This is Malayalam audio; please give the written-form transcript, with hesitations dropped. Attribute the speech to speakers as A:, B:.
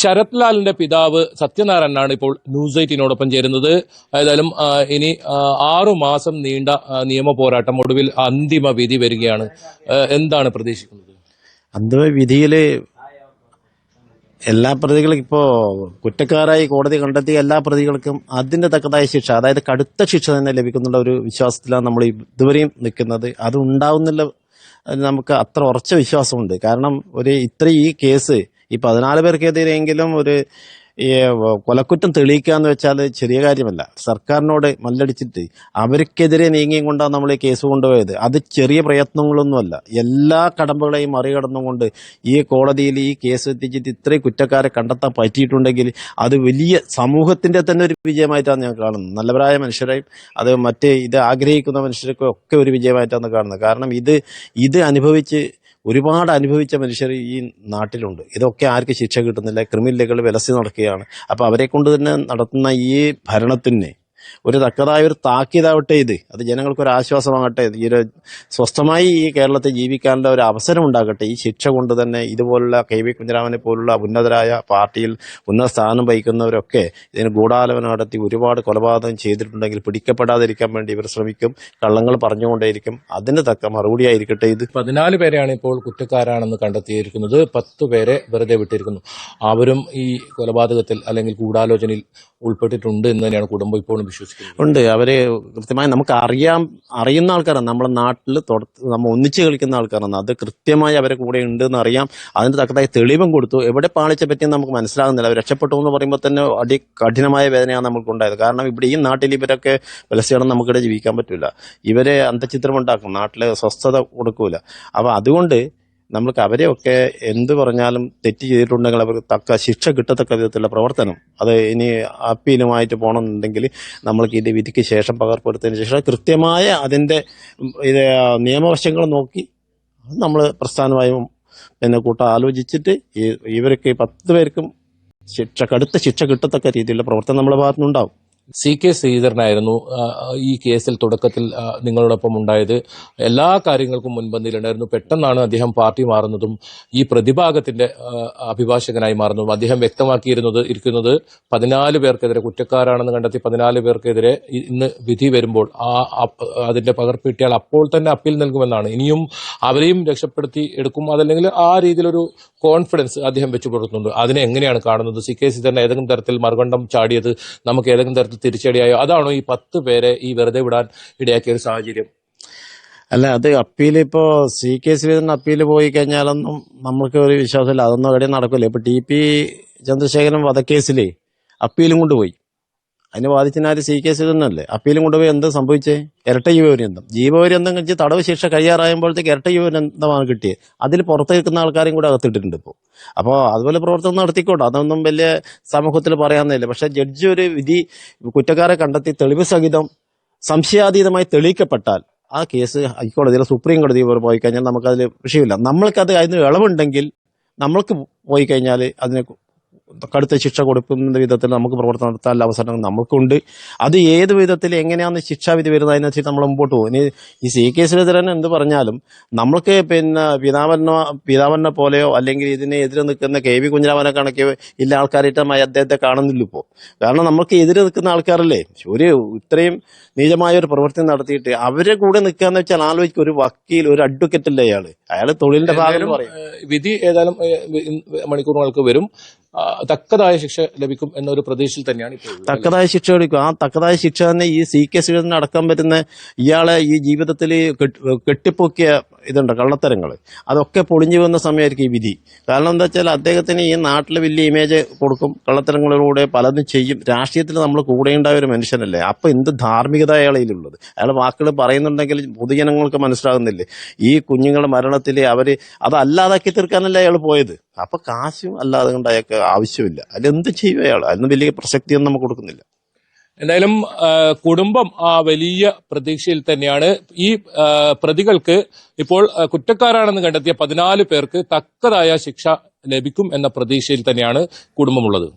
A: ശരത് ലാലിന്റെ പിതാവ് സത്യനാരായണനാണ് ഇപ്പോൾ ന്യൂസ് 18നോടൊപ്പം ചേരുന്നത്. ഏതായാലും ഇനി 6 മാസം നീണ്ട നിയമ പോരാട്ടം ഒടുവിൽ അന്തിമ വിധി വരികയാണ്. എന്താണ് പ്രതീക്ഷിക്കുന്നത്?
B: അന്തിമ വിധിയില് എല്ലാ പ്രതികളും ഇപ്പോ കുറ്റക്കാരായി കോടതി കണ്ടെത്തിയ എല്ലാ പ്രതികൾക്കും അതിന്റെ തക്കതായ ശിക്ഷ, അതായത് കടുത്ത ശിക്ഷ തന്നെ ലഭിക്കുന്നുള്ള ഒരു വിശ്വാസത്തിലാണ് നമ്മൾ ഇതുവരെയും നിൽക്കുന്നത്. അത് ഉണ്ടാവുന്നില്ല, നമുക്ക് അത്ര ഉറച്ച വിശ്വാസമുണ്ട്. കാരണം ഈ കേസ് ഈ 14 പേർക്കെതിരെയെങ്കിലും ഈ കൊലക്കുറ്റം തെളിയിക്കാന്ന് വെച്ചാൽ ചെറിയ കാര്യമല്ല. സർക്കാരിനോട് മല്ലടിച്ചിട്ട് അവർക്കെതിരെ നീങ്ങിയും കൊണ്ടാണ് നമ്മൾ ഈ കേസ് കൊണ്ടുപോയത്. അത് ചെറിയ പ്രയത്നങ്ങളൊന്നുമല്ല. എല്ലാ കടമ്പകളെയും മറികടന്നുകൊണ്ട് ഈ കോടതിയിൽ ഈ കേസ് എത്തിച്ചിട്ട് ഇത്രയും കുറ്റക്കാരെ കണ്ടെത്താൻ പറ്റിയിട്ടുണ്ടെങ്കിൽ അത് വലിയ സമൂഹത്തിന്റെ തന്നെ ഒരു വിജയമായിട്ടാണ് ഞാൻ കാണുന്നത്. നല്ലവരായ മനുഷ്യരെയും അത് ഇത് ആഗ്രഹിക്കുന്ന മനുഷ്യർക്കും ഒക്കെ ഒരു വിജയമായിട്ടാണ് കാണുന്നത്. കാരണം ഇത് ഒരുപാട് അനുഭവിച്ച മനുഷ്യർ ഈ നാട്ടിലുണ്ട്. ഇതൊക്കെ ആർക്ക് ശിക്ഷ കിട്ടുന്നില്ല. ക്രിമിനലുകൾ വിലസി നടക്കുകയാണ്. അപ്പൊ അവരെ കൊണ്ട് തന്നെ നടത്തുന്ന ഈ ഭരണത്തിന് ഒരു തക്കതായ ഒരു താക്കീതാവട്ടെ. അത് ജനങ്ങൾക്കൊരു ആശ്വാസമാകട്ടെ. സ്വസ്ഥമായി ഈ കേരളത്തിൽ ജീവിക്കാനുള്ള ഒരു അവസരം ഉണ്ടാകട്ടെ. ഈ ശിക്ഷ കൊണ്ട് തന്നെ ഇതുപോലുള്ള KV കുഞ്ഞിരാമനെ പോലുള്ള ഉന്നതരായ പാർട്ടിയിൽ ഉന്നത സ്ഥാനം വഹിക്കുന്നവരൊക്കെ ഇതിന് ഗൂഢാലോചന നടത്തി ഒരുപാട് കൊലപാതകം ചെയ്തിട്ടുണ്ടെങ്കിൽ പിടിക്കപ്പെടാതിരിക്കാൻ വേണ്ടി ഇവർ ശ്രമിക്കും. കള്ളങ്ങൾ പറഞ്ഞുകൊണ്ടേയിരിക്കും. അതിന് തക്ക മറുപടിയായിരിക്കട്ടെ ഇത്.
A: 14 പേരെയാണ് ഇപ്പോൾ കുറ്റക്കാരാണെന്ന് കണ്ടെത്തിയിരിക്കുന്നത്. 10 പേരെ വെറുതെ വിട്ടിരിക്കുന്നു. അവരും ഈ കൊലപാതകത്തിൽ അല്ലെങ്കിൽ ഗൂഢാലോചനയിൽ ഉൾപ്പെട്ടിട്ടുണ്ട് എന്ന് തന്നെയാണ് കുടുംബം ഇപ്പോഴും വിശ്വസിക്കുന്നത്.
B: ഉണ്ട്. അവര് കൃത്യമായി നമുക്ക് അറിയുന്ന ആൾക്കാരാണ്. നമ്മുടെ നാട്ടിൽ നമ്മൾ ഒന്നിച്ച് കളിക്കുന്ന ആൾക്കാരാണ്. അത് കൃത്യമായി അവരെ കൂടെ ഉണ്ട് എന്ന് അറിയാം. അതിന് തക്കതായ തെളിവും കൊടുത്തു. എവിടെ പാളിച്ച പറ്റിയെന്ന് നമുക്ക് മനസ്സിലാകുന്നില്ല. അവർ രക്ഷപ്പെട്ടു എന്ന് പറയുമ്പോൾ തന്നെ കഠിനമായ വേദനയാണ് നമുക്കുണ്ടായത്. കാരണം ഇവിടെ ഈ നാട്ടിൽ ഇവരൊക്കെ വിലസിയാണ് നമുക്കിടെ ജീവിക്കാൻ പറ്റില്ല. ഇവരെ അന്തചിത്രം ഉണ്ടാക്കും, നാട്ടിലെ സ്വസ്ഥത കൊടുക്കൂല. അപ്പൊ അതുകൊണ്ട് നമ്മൾക്ക് അവരെയൊക്കെ എന്ത് പറഞ്ഞാലും തെറ്റ് ചെയ്തിട്ടുണ്ടെങ്കിൽ അവർക്ക് തക്ക ശിക്ഷ കിട്ടത്തക്ക വിധത്തിലുള്ള പ്രവർത്തനം, അത് ഇനി അപ്പീലുമായിട്ട് പോകണമെന്നുണ്ടെങ്കിൽ നമ്മൾക്ക് ഇത് വിധിക്ക് ശേഷം പകർപ്പെടുത്തതിന് ശേഷം കൃത്യമായ അതിൻ്റെ നിയമവശങ്ങൾ നോക്കി നമ്മൾ പ്രസ്ഥാനമായും കൂട്ടം ആലോചിച്ചിട്ട് ഇവർക്ക് 10 പേർക്കും കടുത്ത ശിക്ഷ കിട്ടത്തക്ക രീതിയിലുള്ള പ്രവർത്തനം നമ്മുടെ ഭാഗത്തുനിന്നുണ്ടാവും.
A: CK ശ്രീധരനായിരുന്നു ഈ കേസിൽ തുടക്കത്തിൽ നിങ്ങളോടൊപ്പം ഉണ്ടായത്. എല്ലാ കാര്യങ്ങൾക്കും മുൻപന്തിയിലുണ്ടായിരുന്നു. പെട്ടെന്നാണ് അദ്ദേഹം പാർട്ടി മാറുന്നതും ഈ പ്രതിഭാഗത്തിന്റെ അഭിഭാഷകനായി മാറുന്നതും. അദ്ദേഹം വ്യക്തമാക്കിയിരിക്കുന്നത് 14 പേർക്കെതിരെ കുറ്റക്കാരാണെന്ന് കണ്ടെത്തി 14 പേർക്കെതിരെ ഇന്ന് വിധി വരുമ്പോൾ അതിന്റെ പകർപ്പ് കിട്ടിയാൽ അപ്പോൾ തന്നെ അപ്പീൽ നൽകുമെന്നാണ്. ഇനിയും അവരെയും രക്ഷപ്പെടുത്തി എടുക്കും. അതല്ലെങ്കിൽ ആ രീതിയിലൊരു കോൺഫിഡൻസ് അദ്ദേഹം വെച്ചു പുലർത്തുന്നുണ്ട്. അതിനെ എങ്ങനെയാണ് കാണുന്നത്? CK ശ്രീധരൻ ഏതെങ്കിലും തരത്തിൽ മറുകണ്ഠം ചാടിയത് നമുക്ക് ഏതെങ്കിലും തരത്തിൽ തിരിച്ചടിയായോ? അതാണോ ഈ 10 പേരെ ഈ വെറുതെ വിടാൻ ഇടയാക്കിയ ഒരു സാഹചര്യം?
B: അല്ല, അത് അപ്പീൽ ഇപ്പോ CK ശ്രീധരൻ അപ്പീൽ പോയി കഴിഞ്ഞാലൊന്നും നമുക്ക് ഒരു വിശ്വാസമില്ല. അതൊന്നും എവിടെയും നടക്കില്ല. ഇപ്പൊ TP ചന്ദ്രശേഖരൻ വധക്കേസില് അപ്പീലും കൊണ്ടുപോയി. അതിന് ബാധിച്ചതിനാര് CK ശ്രീധരനല്ലേ? അപ്പീലും കൊണ്ടുപോയി എന്ത് സംഭവിച്ചേ? ഇരട്ട ജീവപര്യന്തം കഴിച്ച് തടവ് ശിക്ഷ കഴിയാറായുമ്പോഴത്തേക്ക് ഇരട്ട ജീവപര്യന്തമാണ് കിട്ടിയത്. അതിൽ പുറത്ത് നിൽക്കുന്ന ആൾക്കാരും കൂടെ അകത്തിട്ടിട്ടുണ്ട് ഇപ്പോൾ. അപ്പോൾ അതുപോലെ പ്രവർത്തനം നടത്തിക്കോട്ടെ, അതൊന്നും വലിയ സമൂഹത്തിൽ പറയാവുന്നില്ല. പക്ഷെ ജഡ്ജി ഒരു വിധി കുറ്റക്കാരെ കണ്ടെത്തി തെളിവ് സഹിതം സംശയാതീതമായി തെളിയിക്കപ്പെട്ടാൽ ആ കേസ് ഹൈക്കോടതിയിലെ സുപ്രീം കോടതി പോയി കഴിഞ്ഞാൽ നമുക്കതിൽ വിഷയമില്ല. നമ്മൾക്കത് അതിന് ഇളവുണ്ടെങ്കിൽ നമ്മൾക്ക് പോയി കഴിഞ്ഞാൽ അതിന് കടുത്ത ശിക്ഷ കൊടുക്കുന്ന വിധത്തിൽ നമുക്ക് പ്രവർത്തനം നടത്താനുള്ള അവസരം നമുക്കുണ്ട്. അത് ഏത് വിധത്തിൽ എങ്ങനെയാണ് ശിക്ഷാവിധി വരുന്നത് അതിനനുസരിച്ച് നമ്മൾ മുമ്പോട്ട് പോകും. ഇനി ഈ CK ശ്രീധരൻ എന്ത് പറഞ്ഞാലും നമ്മൾക്ക് പിതാവനെ പോലെയോ അല്ലെങ്കിൽ ഇതിനെതിരെ നിൽക്കുന്ന KV കുഞ്ഞിരാമനെ കണക്ക് ഇല്ല ആൾക്കാരായിട്ട് അദ്ദേഹത്തെ കാണുന്നില്ല ഇപ്പോൾ. കാരണം നമുക്ക് എതിരെ നിൽക്കുന്ന ആൾക്കാരല്ലേ. ഇത്രയും നീചമായ ഒരു പ്രവൃത്തി നടത്തിയിട്ട് അവരെ കൂടെ നിൽക്കാന്ന് വെച്ചാൽ ആലോചിക്കും. ഒരു വക്കീൽ, ഒരു അഡ്വക്കേറ്റ് അല്ലേ അയാള് തൊഴിലിന്റെ ഭാഗം പറയും.
A: വിധി ഏതായാലും മണിക്കൂറുകൾക്ക് വരും. തക്കതായ ശിക്ഷ ലഭിക്കും എന്നൊരു പ്രതീക്ഷയിൽ തന്നെയാണ് ഇപ്പോൾ.
B: തക്കതായ ശിക്ഷ ലഭിക്കും. ആ തക്കതായ ശിക്ഷ തന്നെ ഈ CK ശ്രീധരൻ അടക്കം പറ്റുന്ന ഇയാളെ ഈ ജീവിതത്തിൽ കെട്ടിപ്പൊക്കിയ കള്ളത്തരങ്ങൾ അതൊക്കെ പൊളിഞ്ഞു വന്ന സമയമായിരിക്കും ഈ വിധി. കാരണം എന്താ വെച്ചാൽ അദ്ദേഹത്തിന് ഈ നാട്ടിൽ വലിയ ഇമേജ് കൊടുക്കും. കള്ളത്തരങ്ങളിലൂടെ പലതും ചെയ്യും. രാഷ്ട്രീയത്തിൽ നമ്മൾ കൂടെയുണ്ടായ ഒരു മനുഷ്യനല്ലേ. അപ്പൊ എന്ത് ധാർമ്മികത അയാളിലുള്ളത്? അയാൾ വാക്കുകൾ പറയുന്നുണ്ടെങ്കിൽ പൊതുജനങ്ങൾക്ക് മനസ്സിലാകുന്നില്ലേ? ഈ കുഞ്ഞുങ്ങളുടെ മരണത്തിൽ അതല്ലാതാക്കി തീർക്കാനല്ലേ അയാൾ പോയത്. അപ്പൊ കാശും അല്ലാതെ കൊണ്ട് അയാൾക്ക് ആവശ്യമില്ല. അതെന്ത് ചെയ്യും അയാൾ? അതിന് വലിയ പ്രസക്തിയൊന്നും നമുക്ക് കൊടുക്കുന്നില്ല.
A: എന്തായാലും കുടുംബം വലിയ പ്രതീക്ഷയിൽ തന്നെയാണ്. ഈ പ്രതികൾക്ക് ഇപ്പോൾ കുറ്റക്കാരാണെന്ന് കണ്ടെത്തിയ 14 പേർക്ക് തക്കതായ ശിക്ഷ ലഭിക്കും എന്ന പ്രതീക്ഷയിൽ തന്നെയാണ് കുടുംബമുള്ളത്.